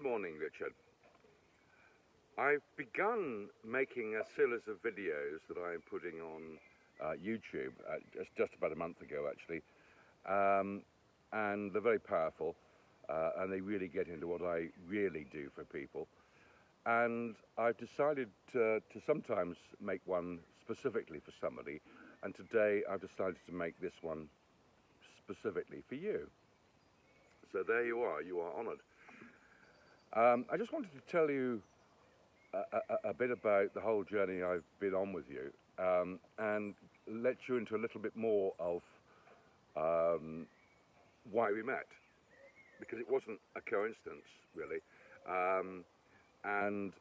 morning, Richard. I've begun making a series of videos that I'm putting on YouTube just about a month ago, actually, and they're very powerful, and they really get into what I really do for people. And I've decided to sometimes make one specifically for somebody, and today I've decided to make this one specifically for you. So there you are honoured. I just wanted to tell you a bit about the whole journey I've been on with you, and let you into a little bit more of why we met, because it wasn't a coincidence, really. And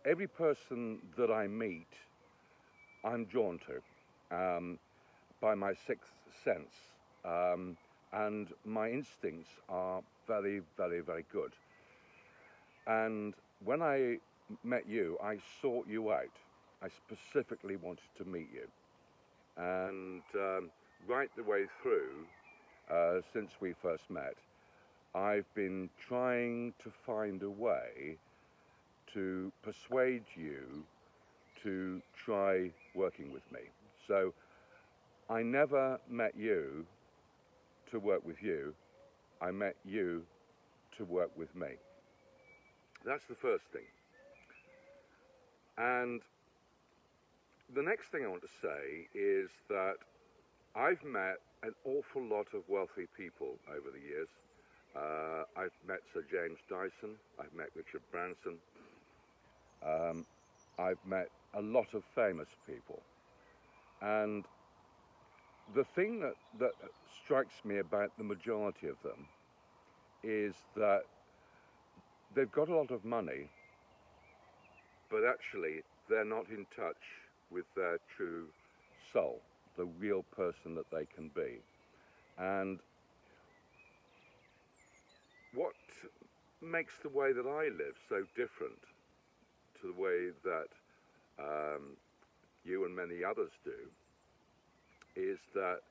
every person that I meet, I'm drawn to by my sixth sense, and my instincts are very, very, very good. And when I met you, I sought you out. I specifically wanted to meet you. And right the way through, since we first met, I've been trying to find a way to persuade you to try working with me. So I never met you to work with you. I met you to work with me. That's the first thing. And the next thing I want to say is that I've met an awful lot of wealthy people over the years. I've met Sir James Dyson, I've met Richard Branson, I've met a lot of famous people. And the thing that strikes me about the majority of them is that they've got a lot of money, but actually they're not in touch with their true soul, the real person that they can be. And what makes the way that I live so different to the way that you and many others do is that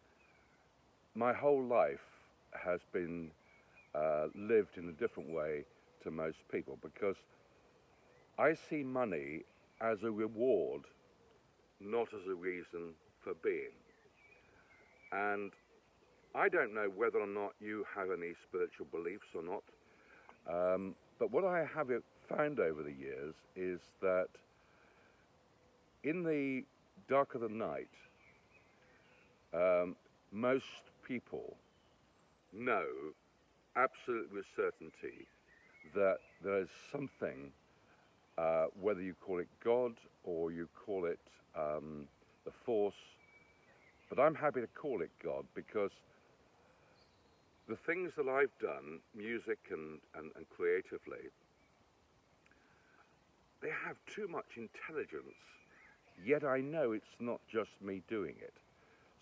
my whole life has been lived in a different way to most people, because I see money as a reward, not as a reason for being. And I don't know whether or not you have any spiritual beliefs or not, but what I have found over the years is that in the dark of the night, most people know absolutely with certainty that there is something, whether you call it God or you call it the force, but I'm happy to call it God, because the things that I've done, music and creatively, they have too much intelligence, yet I know it's not just me doing it.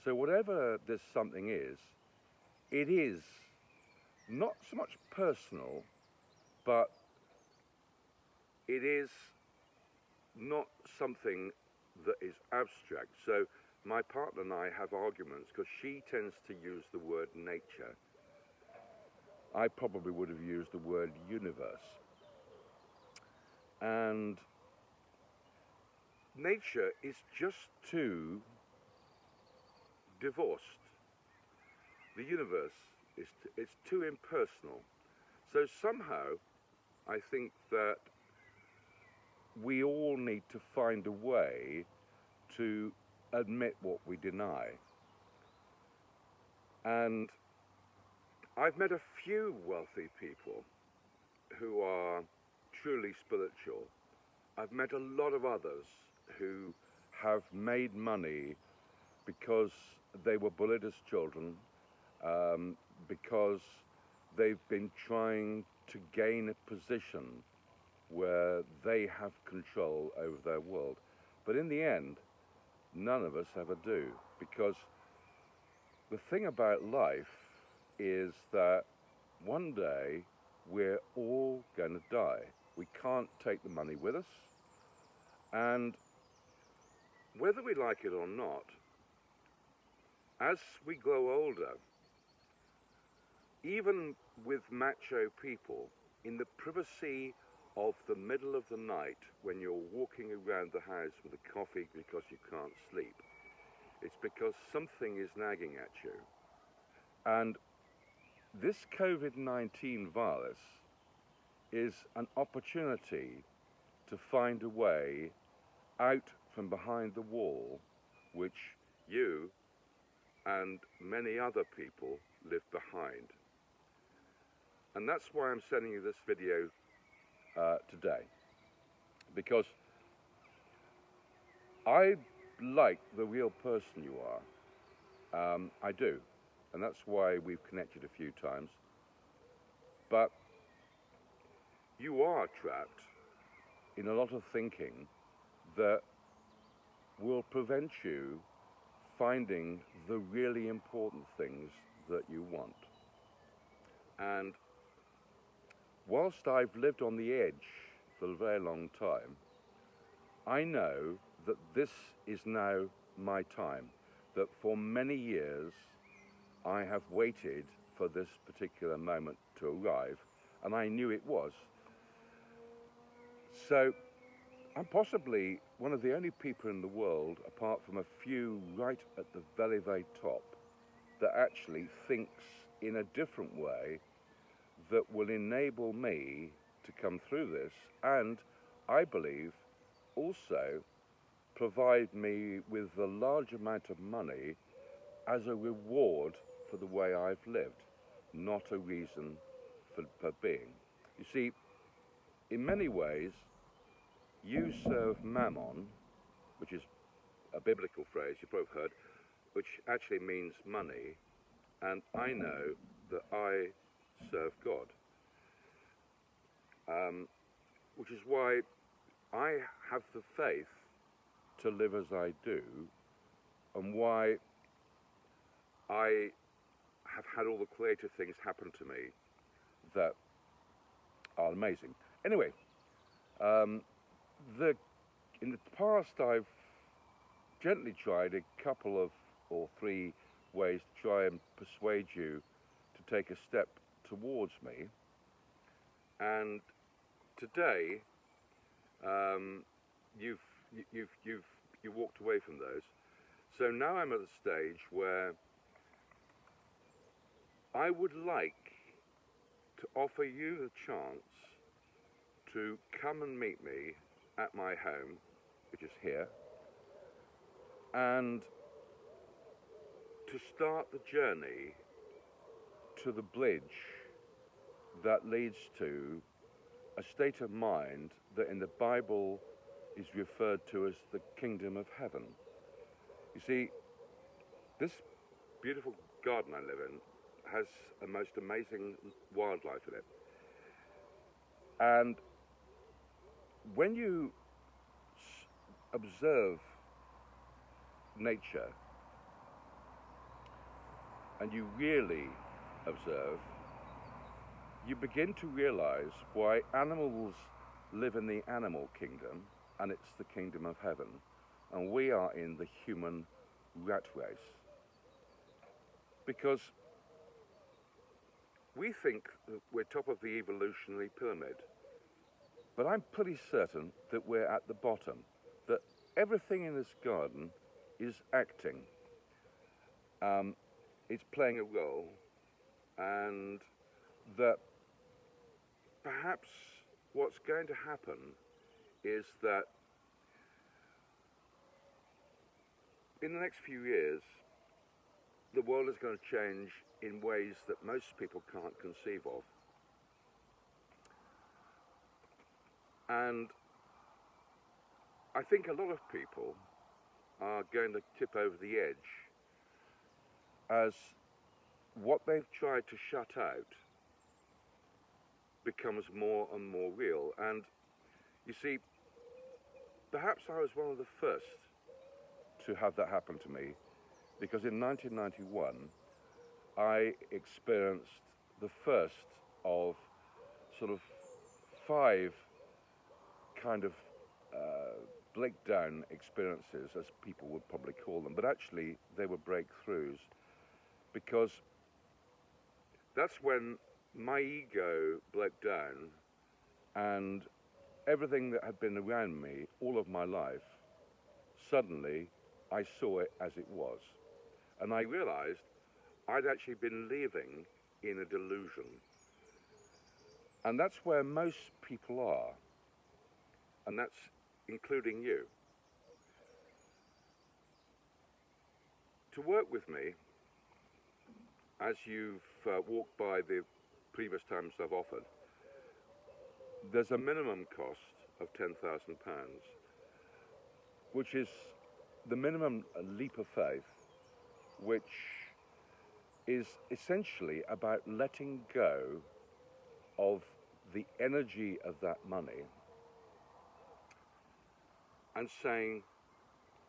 So whatever this something is, it is not so much personal, but it is not something that is abstract. So my partner and I have arguments because she tends to use the word nature. I probably would have used the word universe. And nature is just too divorced. The universe is too impersonal. So somehow I think that we all need to find a way to admit what we deny. And I've met a few wealthy people who are truly spiritual. I've met a lot of others who have made money because they were bullied as children, because they've been trying to gain a position where they have control over their world. But in the end, none of us ever do, because the thing about life is that one day we're all going to die. We can't take the money with us, and whether we like it or not, as we grow older, even with macho people, in the privacy of the middle of the night when you're walking around the house with a coffee because you can't sleep. It's because something is nagging at you. And this COVID-19 virus is an opportunity to find a way out from behind the wall which you and many other people live behind. And that's why I'm sending you this video today, because I like the real person you are. I do, and that's why we've connected a few times. But you are trapped in a lot of thinking that will prevent you finding the really important things that you want. And whilst I've lived on the edge for a very long time, I know that this is now my time, that for many years I have waited for this particular moment to arrive, and I knew it was. So I'm possibly one of the only people in the world, apart from a few right at the very, very top, that actually thinks in a different way that will enable me to come through this, and I believe also provide me with a large amount of money as a reward for the way I've lived, not a reason for being. You see, in many ways, you serve Mammon, which is a biblical phrase you've probably heard, which actually means money, and I know that I serve God. Which is why I have the faith to live as I do, and why I have had all the creative things happen to me that are amazing. Anyway, in the past I've gently tried a couple of or three ways to try and persuade you to take a step towards me, and today you walked away from those. So now I'm at a stage where I would like to offer you the chance to come and meet me at my home, which is here, and to start the journey to the bridge that leads to a state of mind that in the Bible is referred to as the kingdom of heaven. You see, this beautiful garden I live in has a most amazing wildlife in it. And when you observe nature, and you really observe, you begin to realize why animals live in the animal kingdom, and it's the kingdom of heaven, and we are in the human rat race. Because we think that we're top of the evolutionary pyramid, but I'm pretty certain that we're at the bottom, that everything in this garden is acting. It's playing a role, and that perhaps what's going to happen is that in the next few years, the world is going to change in ways that most people can't conceive of. And I think a lot of people are going to tip over the edge as what they've tried to shut out becomes more and more real. And you see, perhaps I was one of the first to have that happen to me, because in 1991 I experienced the first of sort of 5 kind of breakdown experiences, as people would probably call them, but actually they were breakthroughs, because that's when my ego broke down, and everything that had been around me all of my life, suddenly I saw it as it was. And I realized I'd actually been living in a delusion. And that's where most people are. And that's including you. To work with me, as you've walked by the previous times I've offered, there's a minimum cost of £10,000, which is the minimum leap of faith, which is essentially about letting go of the energy of that money and saying,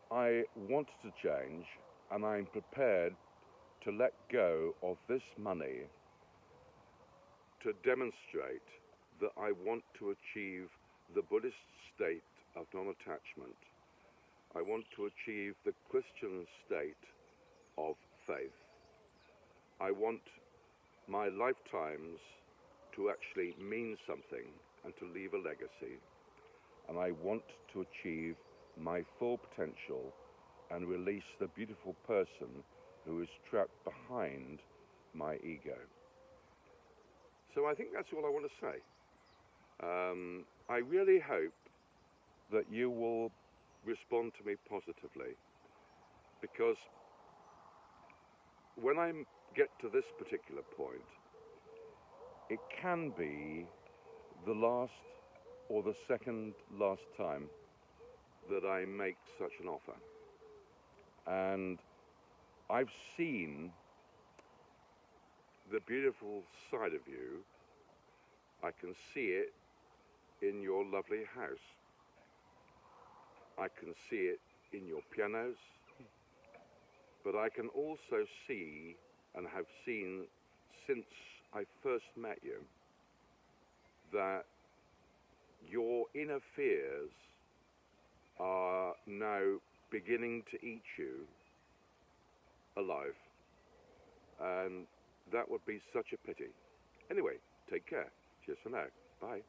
I want to change and I'm prepared to let go of this money to demonstrate that I want to achieve the Buddhist state of non-attachment. I want to achieve the Christian state of faith. I want my lifetimes to actually mean something and to leave a legacy. And I want to achieve my full potential and release the beautiful person who is trapped behind my ego. So I think that's all I want to say. I really hope that you will respond to me positively, because when I get to this particular point, it can be the last or the second last time that I make such an offer. And I've seen the beautiful side of you. I can see it in your lovely house. I can see it in your pianos, but I can also see and have seen since I first met you that your inner fears are now beginning to eat you alive, and that would be such a pity. Anyway, take care. Cheers for now. Bye.